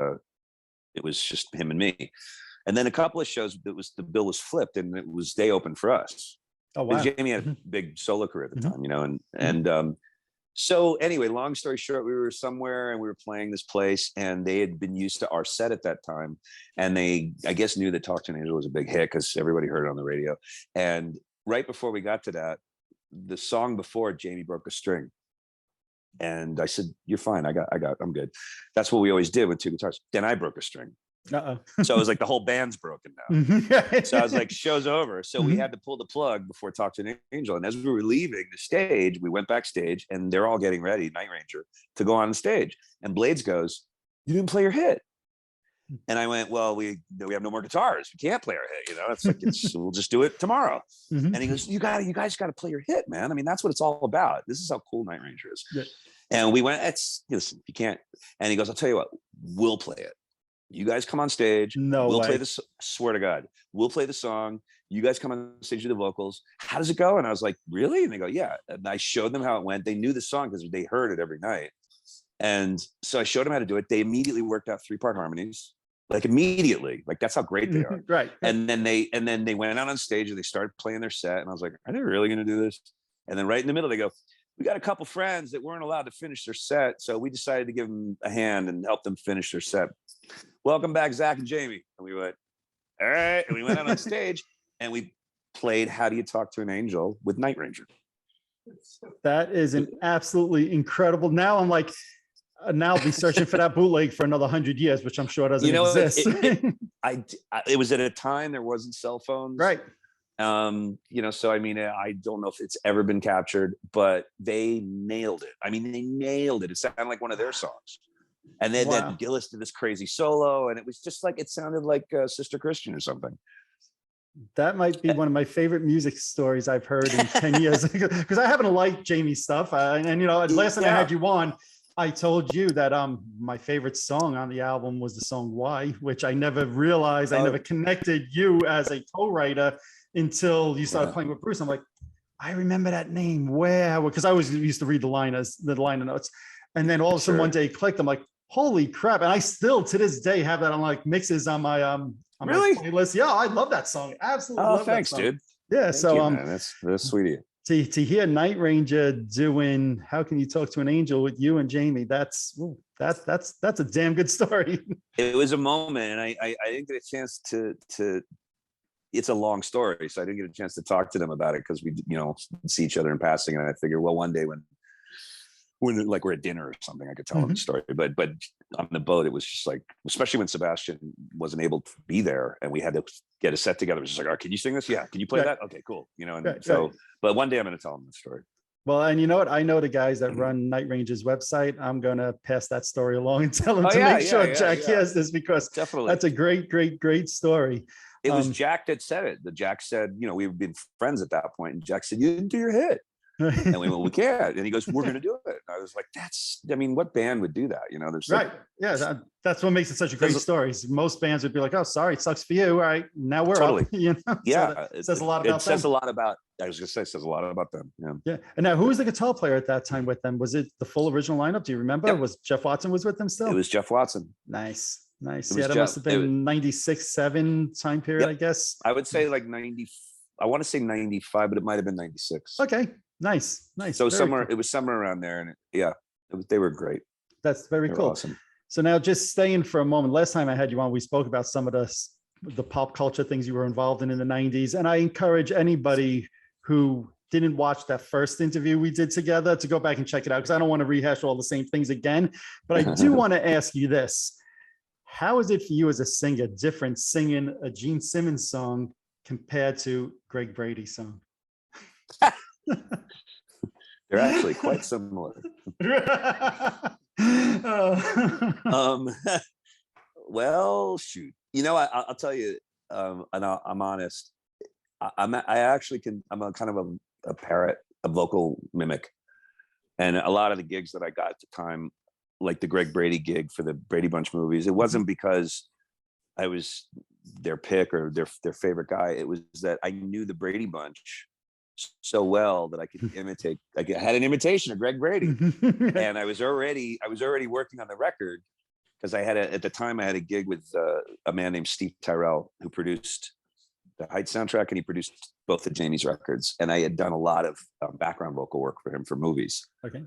him and me. And then a couple of shows, the bill was flipped, and they opened for us. Oh wow! Jamie had a big solo career at the time, and so anyway, long story short, we were somewhere and we were playing this place, and they had been used to our set at that time, and they, I guess, knew that "Talk to an Angel" was a big hit because everybody heard it on the radio. And right before we got to that, the song before, Jamie broke a string. And I said, "You're fine. I'm good." That's what we always did with two guitars. Then I broke a string. So it was like the whole band's broken now. So I was like, show's over. So we had to pull the plug before Talk to an Angel. And as we were leaving the stage, we went backstage and they're all getting ready, Night Ranger, to go on the stage. And Blades goes, "You didn't play your hit." And I went, "Well, we have no more guitars. We can't play our hit. It's like, we'll just do it tomorrow." And he goes, you guys got to play your hit, man. I mean, that's what it's all about. This is how cool Night Ranger is. Yeah. And we went, listen, you can't. And he goes, "I'll tell you what, we'll play it. You guys come on stage. We'll play this. Swear to God, we'll play the song. You guys come on stage with the vocals. How does it go?" And I was like, "Really?" And they go, "Yeah." And I showed them how it went. They knew the song because they heard it every night. And so I showed them how to do it. They immediately worked out 3-part harmonies. Like immediately, like that's how great they are. Right. And then they went out on stage and they started playing their set. And I was like, "Are they really going to do this?" And then right in the middle, they go, "We got a couple friends that weren't allowed to finish their set. So we decided to give them a hand and help them finish their set. Welcome back, Zach and Jamie." And we went, "All right." And we went out on stage and we played How Do You Talk to an Angel with Night Ranger. That is an absolutely incredible. Now I'm like, now I'll be searching for that bootleg for another 100 years, which I'm sure doesn't exist. It was at a time there wasn't cell phones. Right. So I mean, I don't know if it's ever been captured, but they nailed it. I mean, they nailed it. It sounded like one of their songs. And then Gillis did this crazy solo, and it was just like, it sounded like Sister Christian or something. That might be one of my favorite music stories I've heard in 10 years, because I happen to like Jamie's stuff. Last time I had you on, I told you that my favorite song on the album was the song "Why," which I never realized. I never connected you as a co-writer until you started playing with Bruce. I'm like, I remember that name. Where? Because I always used to read the liner notes, and then all of a sudden one day it clicked. I'm like, holy crap! And I still to this day have that on like mixes on my really? my playlist. Yeah, I love that song. Absolutely. Oh, love thanks, that song. dude. Yeah. Thank you, man. That's sweet of you. To hear Night Ranger doing "How Can You Talk to an Angel" with you and Jamie, that's a damn good story. It was a moment, and I didn't get a chance to. It's a long story, so I didn't get a chance to talk to them about it because we see each other in passing, and I figured, well, one day when like we're at dinner or something, I could tell them the story. But on the boat, it was just like, especially when Sebastian wasn't able to be there and we had to get a set together. It was just like, "All right, can you sing this? Yeah. Can you play that? Okay, cool." But one day I'm going to tell them the story. Well, and you know what? I know the guys that run Night Ranger's website. I'm going to pass that story along and tell them make sure Jack hears this, because definitely that's a great story. It was Jack that said it. Jack said, we've been friends at that point, and Jack said, "You didn't do your hit." And we went, "We can't." And he goes, "We're going to do it." And I was like, what band would do that? There's right. That's what makes it such a great story. Most bands would be like, "Oh, sorry, it sucks for you. All right, now we're up." Yeah. So it says a lot about them. It says a lot about, I was going to say, it says a lot about them. Yeah. And now, who was the guitar player at that time with them? Was it the full original lineup? Do you remember? Yep. Was Jeff Watson was with them still? It was Jeff Watson. Nice. Yeah, that must have been 96, 7 time period, I guess. I would say like 90. I want to say 95, but it might have been 96. Okay. Nice. So it was somewhere around there, and they were great. That's very cool. Awesome. So now, just staying for a moment, last time I had you on, we spoke about some of the pop culture things you were involved in the 90s. And I encourage anybody who didn't watch that first interview we did together to go back and check it out, because I don't want to rehash all the same things again. But I do want to ask you this. How is it for you as a singer, different singing a Gene Simmons song compared to Greg Brady's song? They're actually quite similar. Well, shoot. I'll tell you, and I'm honest. I'm a kind of a parrot, a vocal mimic, and a lot of the gigs that I got at the time, like the Greg Brady gig for the Brady Bunch movies, it wasn't because I was their pick or their favorite guy. It was that I knew the Brady Bunch so well that I could imitate. I had an imitation of Greg Brady, and I was already working on the record, because at the time I had a gig with a man named Steve Tyrell, who produced the Heights soundtrack, and he produced both of Jamie's records, and I had done a lot of background vocal work for him for movies. Okay.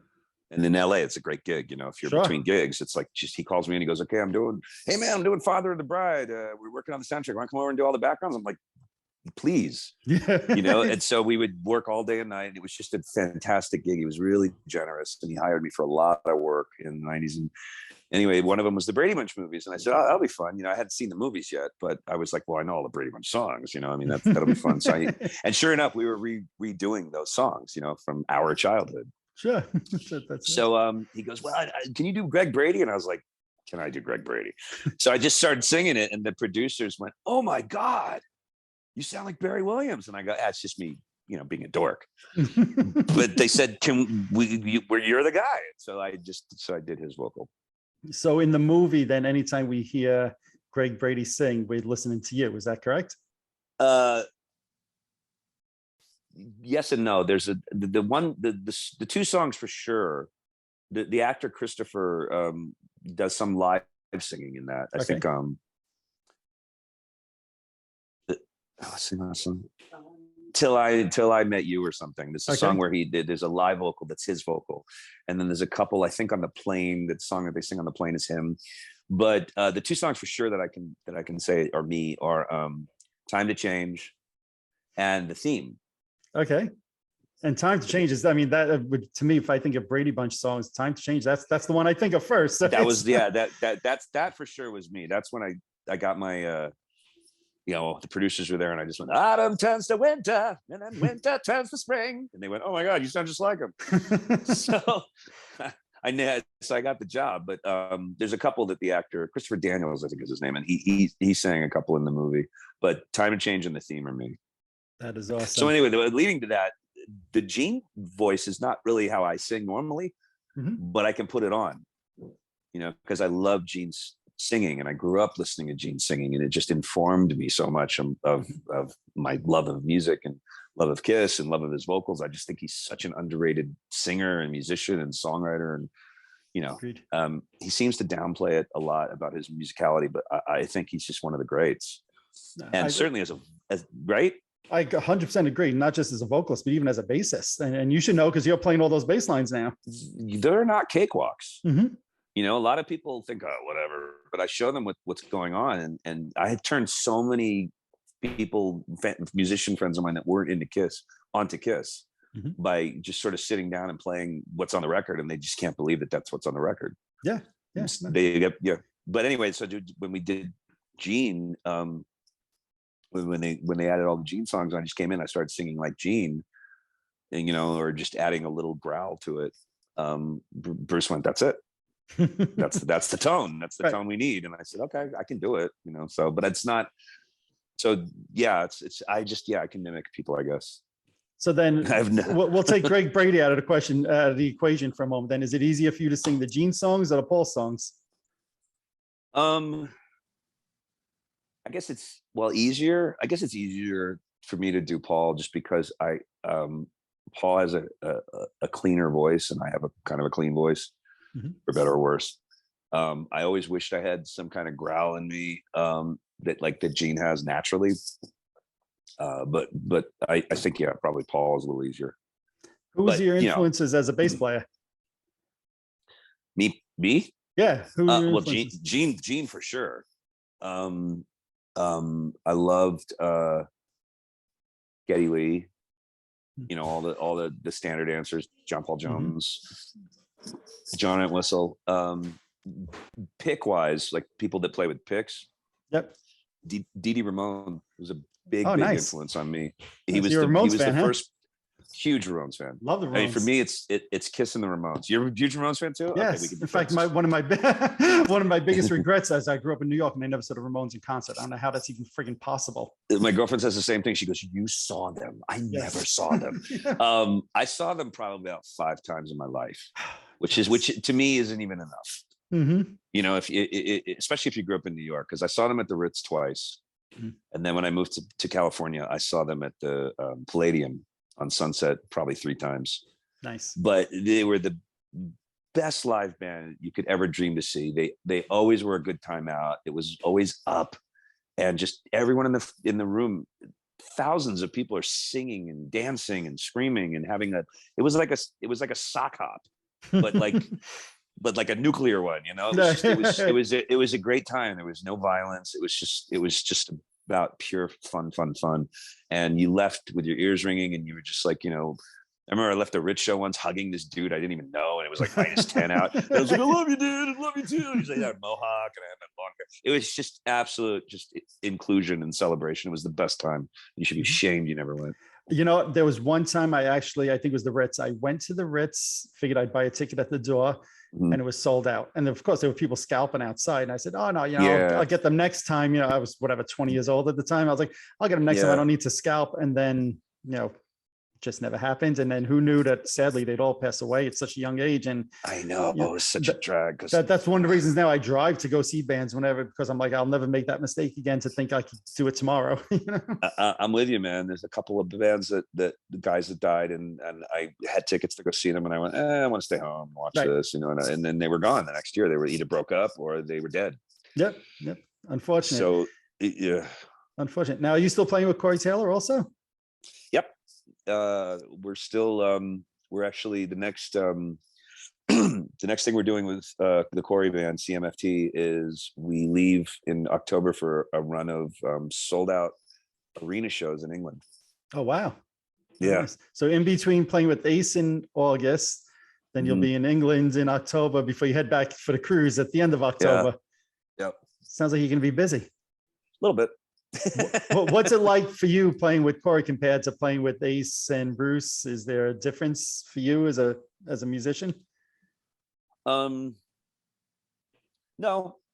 And in LA, it's a great gig. If you're between gigs, it's like he calls me and he goes, "Okay, I'm doing Father of the Bride. We're working on the soundtrack. Want to come over and do all the backgrounds?" I'm like, please, Yeah. and so we would work all day and night, and it was just a fantastic gig. He was really generous, and he hired me for a lot of work in the 90s. And anyway, one of them was the Brady Bunch movies, and I said, "Oh, that'll be fun." I hadn't seen the movies yet, but I was like, "Well, I know all the Brady Bunch songs. That'll be fun." So, and sure enough, we were redoing those songs, from our childhood. Sure. So he goes, "Well, can you do Greg Brady?" And I was like, "Can I do Greg Brady?" So I just started singing it, and the producers went, "Oh my God, you sound like Barry Williams." And I go, "That's just me, being a dork." But they said, "Can you're the guy." So I did his vocal. So in the movie, then, anytime we hear Greg Brady sing, we're listening to you. Is that correct? Yes and no. There's the two songs for sure. The actor Christopher does some live singing in that. I think sing that song. Till I Met You or something. This is a song where there's a live vocal that's his vocal, and then there's a couple, I think, on the plane. That song that they sing on the plane is him. But the two songs for sure that I can say are me are Time to Change and the theme. Okay. And Time to Change is, that would, to me, if I think of Brady Bunch songs, Time to Change, that's the one I think of first. So that for sure was me. That's when I got my the producers were there, and I just went, "Autumn turns to winter, and then winter turns to spring," and they went, "Oh my God, you sound just like him." So I got the job. But there's a couple that the actor Christopher Daniels, I think is his name, and he sang a couple in the movie. But Time to Change and the theme are me. That is awesome. So anyway, leading to that, the Gene voice is not really how I sing normally, but I can put it on, because I love Gene's singing, and I grew up listening to Gene singing, and it just informed me so much of my love of music and love of Kiss and love of his vocals. I just think he's such an underrated singer and musician and songwriter, and he seems to downplay it a lot about his musicality, but I think he's just one of the greats. And certainly as right. I 100% agree, not just as a vocalist, but even as a bassist. And you should know, because you're playing all those bass lines now. They're not cakewalks. A lot of people think, "Oh, whatever," but I show them what's going on. And I had turned so many people, musician friends of mine that weren't into Kiss, onto Kiss by just sort of sitting down and playing what's on the record. And they just can't believe that that's what's on the record. Yeah. But anyway, so when we did Gene, when they added all the Gene songs, I just came in, I started singing like Gene, and, or just adding a little growl to it. Bruce went, "That's it. That's the tone. That's the tone we need." And I said, "Okay, I can do it." So, but it's not. So yeah, I can mimic people, I guess. So then we'll take Greg Brady out of the equation for a moment. Then, is it easier for you to sing the Gene songs or the Paul songs? I guess it's easier. I guess it's easier for me to do Paul, just because Paul has a cleaner voice, and I have a kind of a clean voice, for better or worse. I always wished I had some kind of growl in me that Gene has naturally. But I think probably Paul is a little easier. Who was your influences as a bass player? Me? Yeah. Well, Gene for sure. I loved Geddy Lee, all the standard answers, John Paul Jones, John Entwistle. Pick wise, like people that play with picks. Yep. Dee Ramone was a big influence on me. He was the first huge Ramones fan. Love the Ramones. I mean, for me, it's kissing the Ramones. You're a huge Ramones fan too? Yes. Okay, in fact, one of my biggest regrets is I grew up in New York and I never saw the Ramones in concert. I don't know how that's even friggin' possible. My girlfriend says the same thing. She goes, "You saw them. I never saw them." I saw them probably about 5 times in my life, which to me isn't even enough. Especially if you grew up in New York, because I saw them at the Ritz twice. And then when I moved to California, I saw them at the Palladium on Sunset probably 3 times. Nice. But they were the best live band you could ever dream to see. They always were a good time out. It was always up, and just everyone in the room, thousands of people are singing and dancing and screaming and having it was like a sock hop, but like a nuclear one, It was a great time. There was no violence. It was just about pure fun. And you left with your ears ringing, and you were just like, I remember I left a Rich show once hugging this dude I didn't even know, and it was like -10 out. And I was like, I love you, dude. I love you too. He's like, that mohawk, and I had that long hair. It was just absolute, just inclusion and celebration. It was the best time. You should be ashamed you never went. There was one time I think it was the Ritz. I went to the Ritz, figured I'd buy a ticket at the door, and it was sold out. And of course, there were people scalping outside. And I said, oh, no, I'll get them next time. I was 20 years old at the time. I was like, I'll get them next time. I don't need to scalp. And then, just never happened. And then who knew that sadly they'd all pass away at such a young age. And I know, it was such a drag. That's one of the reasons now I drive to go see bands whenever, because I'm like, I'll never make that mistake again to think I could do it tomorrow. I'm with you, man. There's a couple of bands that the guys that died, and I had tickets to go see them, and I went, I want to stay home and watch this, and then they were gone the next year. They were either broke up or they were dead. Yep. Unfortunate. So yeah. Unfortunate. Now, are you still playing with Corey Taylor also? Yep. We're still we're actually the next the next thing we're doing with the Corey band CMFT is we leave in October for a run of sold out arena shows in England. Oh wow. Yeah. Nice. So in between playing with Ace in August, then you'll be in England in October before you head back for the cruise at the end of October. Yep. Sounds like you're going to be busy. A little bit. What's it like for you playing with Corey compared to playing with Ace and Bruce? Is there a difference for you as a musician? No,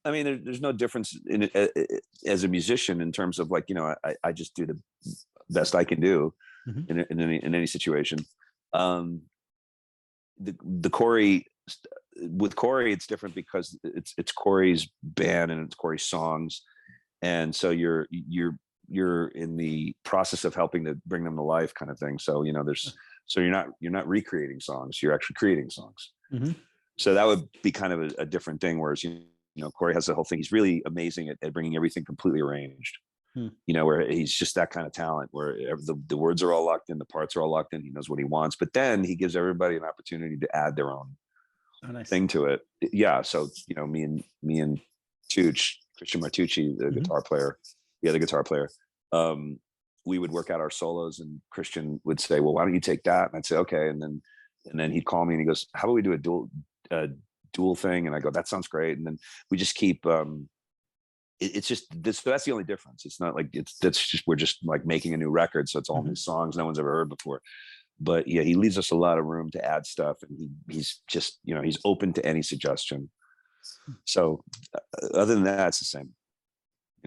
I mean, there's no difference in it as a musician in terms of like, I just do the best I can do in any situation. The Corey, with Corey, it's different because it's Corey's band and it's Corey's songs. And so you're in the process of helping to bring them to life, kind of thing. So you're not recreating songs, you're actually creating songs. So that would be kind of a different thing. Whereas Corey has the whole thing. He's really amazing at bringing everything completely arranged. Where he's just that kind of talent where the words are all locked in, the parts are all locked in. He knows what he wants, but then he gives everybody an opportunity to add their own thing to it. Yeah. So me and Christian Martucci, the guitar player, the other guitar player, we would work out our solos, and Christian would say, well, why don't you take that? And I'd say, okay. And then he'd call me and he goes, how about we do a dual thing? And I go, that sounds great. And then we just keep, it's just this, that's the only difference. It's not like we're just like making a new record. So it's all new songs no one's ever heard before. But yeah, he leaves us a lot of room to add stuff, and he's just, he's open to any suggestion. So other than that, it's the same.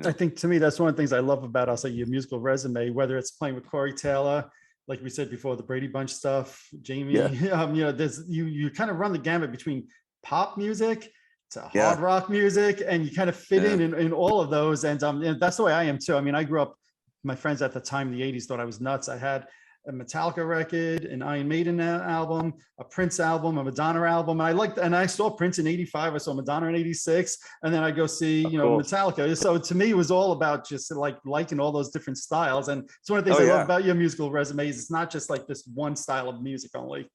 I think to me, that's one of the things I love about also your musical resume, whether it's playing with Corey Taylor, like we said before, the Brady Bunch stuff, Jamie, there's you kind of run the gamut between pop music to hard rock music, and you kind of fit in all of those. And that's the way I am too. I mean, I grew up, my friends at the time in the 80s thought I was nuts. I had a Metallica record, an Iron Maiden album, a Prince album, a Madonna album. And I saw Prince in 85. I saw Madonna in 86. And then I go see, cool. Metallica. So to me, it was all about just liking all those different styles. And it's one of the things I love about your musical resumes. It's not just like this one style of music only.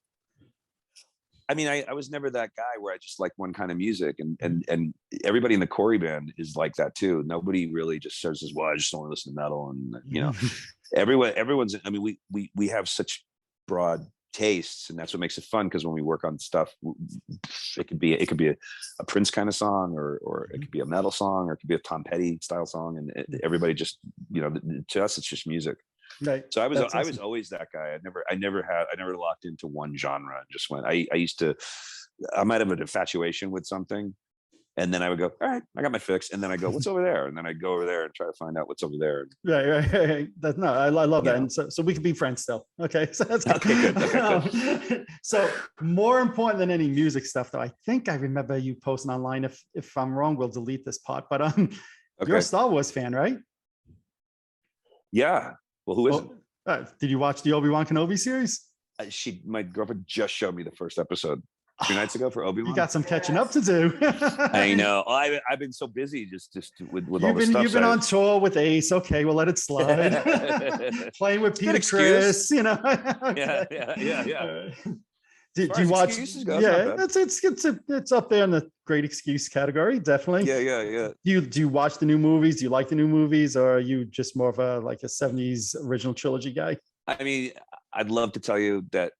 I mean, I was never that guy where I just like one kind of music, and everybody in the Corey band is like that too. Nobody really just says, well, I just don't want to listen to metal. And, everyone's, I mean, we have such broad tastes, and that's what makes it fun. Cause when we work on stuff, it could be a Prince kind of song, or it could be a metal song, or it could be a Tom Petty style song. And everybody just, to us, it's just music. Right. So I was always that guy. I never locked into one genre and just went. I might have an infatuation with something, and then I would go, all right, I got my fix, and then I go, what's over there? And then I go over there and try to find out what's over there. Right. I love that. And so we could be friends still. Okay. So that's good. Okay, good. So more important than any music stuff, though, I think I remember you posting online. If I'm wrong, we'll delete this part. But you're a Star Wars fan, right? Yeah. Well, who isn't? Did you watch the Obi-Wan Kenobi series? My girlfriend just showed me the first episode 2 nights ago for Obi-Wan. You got some catching up to do. I know. I've been so busy just with all the stuff. You've been on tour with Ace. Okay, we'll let it slide. Playing with Peter Chris, Okay. Yeah. As Did far you as watch? excuses go, it's not Yeah, bad. it's up there in the great excuse category, definitely. Yeah. Do you watch the new movies? Do you like the new movies, or are you just more of a like a '70s original trilogy guy? I mean, I'd love to tell you that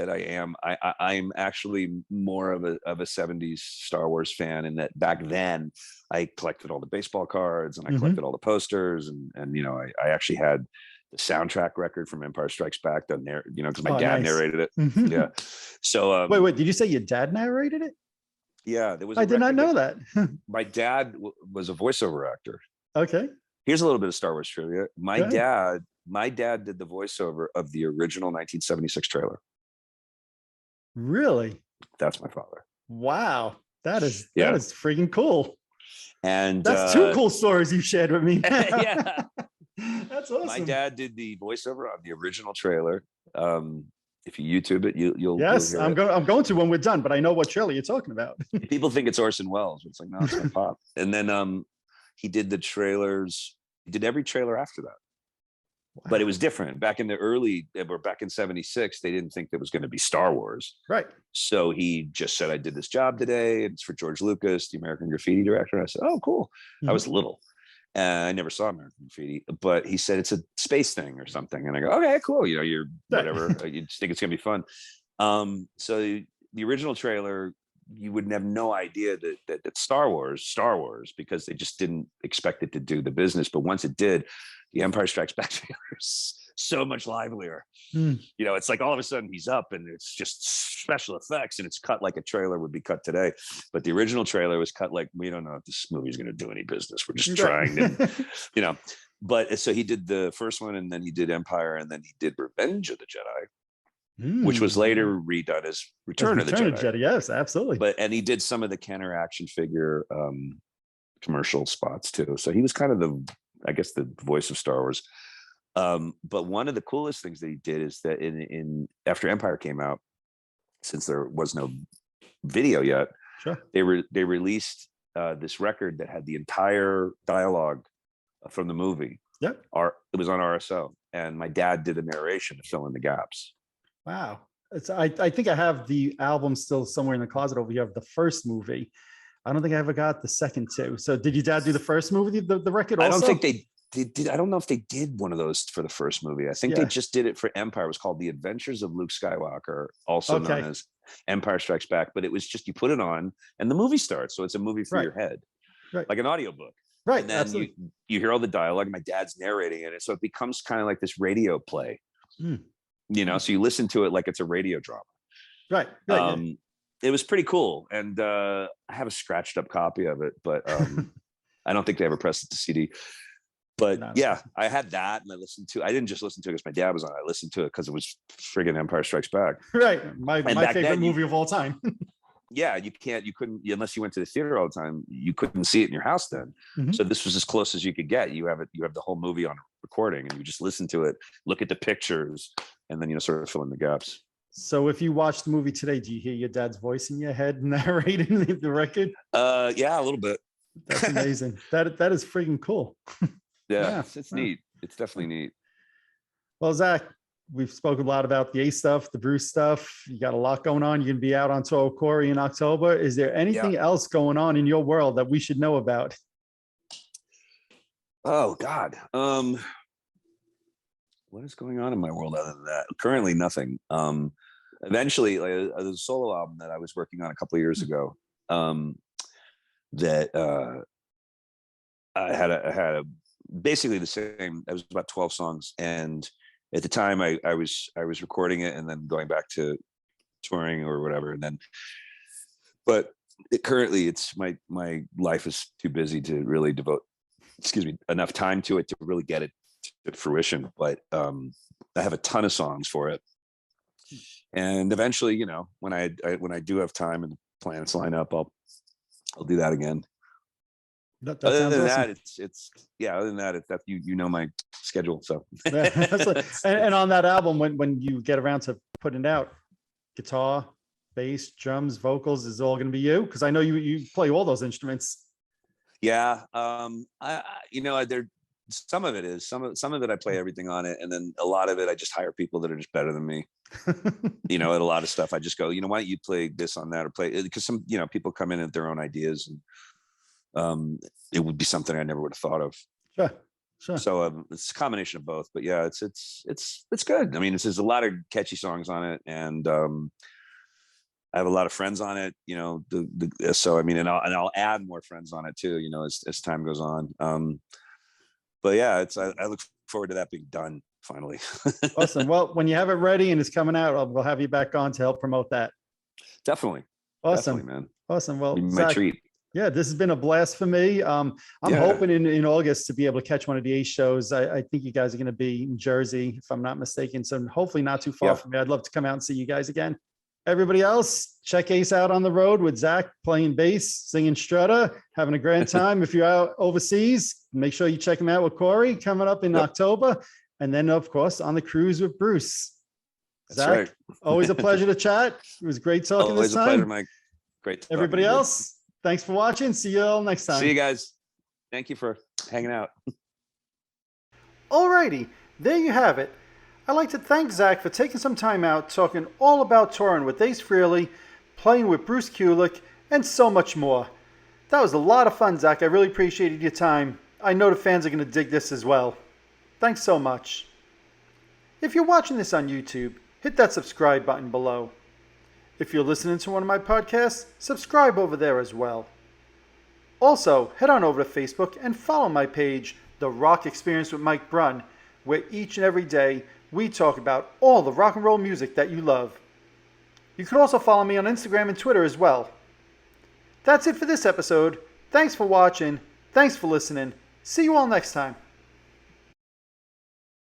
I am. I'm actually more of a 70s Star Wars fan, and that back then I collected all the baseball cards and I Hmm. collected all the posters, and I actually had the soundtrack record from Empire Strikes Back done there, because my Oh, dad nice. narrated it. Hmm. Yeah. So Wait. Did you say your dad narrated it? yeah, there was I a did not record that know that. my dad was a voiceover actor. Okay, Here's a little bit of Star Wars trivia. go ahead. My dad did the voiceover of the original 1976 trailer. Really? That's my father. Wow. That is Yeah. freaking cool. And That's two cool stories you shared with me. yeah, That's my awesome. dad did the voiceover on the original trailer. If you YouTube it, you'll Yes, hear I'm it. going. I'm going to when we're done, but I know what trailer you're talking about. People think it's Orson Welles. It's like, no, it's my pop. And then he did the trailers. He did every trailer after that. But it was different back in the back in 76. They didn't think there was going to be Star Wars. Right. So he just said, I did this job today. It's for George Lucas, the American Graffiti director. And I said, oh, cool. I was little. I never saw American Graffiti, but he said it's a space thing or something. And I go, okay, cool. You're whatever. You just think it's going to be fun. So the original trailer, you would have no idea that Star Wars, because they just didn't expect it to do the business. But once it did, the Empire Strikes Back trailer is so much livelier. It's like all of a sudden he's up and it's just special effects and it's cut like a trailer would be cut today. But the original trailer was cut like, we don't know if this movie is going to do any business. We're just trying to, But so he did the first one, and then he did Empire, and then he did Revenge of the Jedi, which was later redone as Return of the Jedi. Yes, absolutely. And he did some of the Kenner action figure commercial spots too. So he was kind of the voice of Star Wars. But one of the coolest things that he did is that in after Empire came out, since there was no video yet, sure, they released this record that had the entire dialogue from the movie. Yep. It was on RSO, and my dad did a narration to fill in the gaps. Wow. I think I have the album still somewhere in the closet over here of the first movie. I don't think I ever got the second two. So did your dad do the first movie, the record also? I don't think they did. I don't know if they did one of those for the first movie. I think they just did it for Empire. It was called The Adventures of Luke Skywalker, also known as Empire Strikes Back. But it was just, you put it on and the movie starts. So it's a movie for your head, like an audiobook. Right. And then you hear all the dialogue, and my dad's narrating it. So it becomes kind of like this radio play, so you listen to it like it's a radio drama. Right. It was pretty cool. And I have a scratched up copy of it, but I don't think they ever pressed it to CD. But I had that, and I didn't just listen to it because my dad was on it. I listened to it because it was friggin' Empire Strikes Back. Right. My favorite movie of all time. You couldn't, unless you went to the theater all the time, you couldn't see it in your house then. So this was as close as you could get. You have the whole movie on recording, and you just listen to it, look at the pictures, and then, sort of fill in the gaps. So if you watch the movie today, do you hear your dad's voice in your head narrating the record? Yeah, a little bit. That's amazing. That is freaking cool. Yeah, it's neat. It's definitely neat. Well, Zach, we've spoken a lot about the Ace stuff, the Bruce stuff. You got a lot going on. You're going to be out on tour with Corey in October. Is there anything else going on in your world that we should know about? Oh, God. What is going on in my world other than that? Currently, nothing. Eventually, there's a solo album that I was working on a couple of years ago that I had a basically the same. It was about 12 songs, and at the time I was recording it and then going back to touring or whatever, and then currently it's my life is too busy to really devote enough time to it to really get it to fruition. But I have a ton of songs for it, and eventually, when I do have time and the planets line up, I'll do that again. Other than that, it's that you know my schedule. So and on that album, when you get around to putting it out, guitar, bass, drums, vocals is all going to be you, because I know you play all those instruments. Yeah, some of it is some of it I play everything on it, and then a lot of it I just hire people that are just better than me. At a lot of stuff I just go, why don't you play this on that, or play, because some people come in at their own ideas, and it would be something I never would have thought of. Sure. So it's a combination of both, but yeah, it's good. I mean, there's a lot of catchy songs on it, and I have a lot of friends on it, so I mean, and I'll add more friends on it too, as time goes on. But yeah, I look forward to that being done finally. Awesome. Well, when you have it ready and it's coming out, we'll have you back on to help promote that. Definitely. Awesome, Definitely, man. Awesome. Well, my Zach, treat. yeah, this has been a blast for me. I'm hoping in August to be able to catch one of the Ace shows. I think you guys are going to be in Jersey, if I'm not mistaken. So hopefully not too far from me. I'd love to come out and see you guys again. Everybody else, check Ace out on the road with Zach playing bass, singing Strutter, having a grand time. If you're out overseas, make sure you check him out with Corey coming up in October. And then, of course, on the Cruise with Bruce. That's Zach, right. Always a pleasure to chat. It was great talking Always this time. a pleasure, Mike. Great. Everybody else, thanks for watching. See you all next time. See you guys. Thank you for hanging out. Alrighty, there you have it. I'd like to thank Zach for taking some time out talking all about touring with Ace Frehley, playing with Bruce Kulick, and so much more. That was a lot of fun, Zach. I really appreciated your time. I know the fans are going to dig this as well. Thanks so much. If you're watching this on YouTube, hit that subscribe button below. If you're listening to one of my podcasts, subscribe over there as well. Also, head on over to Facebook and follow my page, The Rock Experience with Mike Brunn, where each and every day we talk about all the rock and roll music that you love. You can also follow me on Instagram and Twitter as well. That's it for this episode. Thanks for watching. Thanks for listening. See you all next time.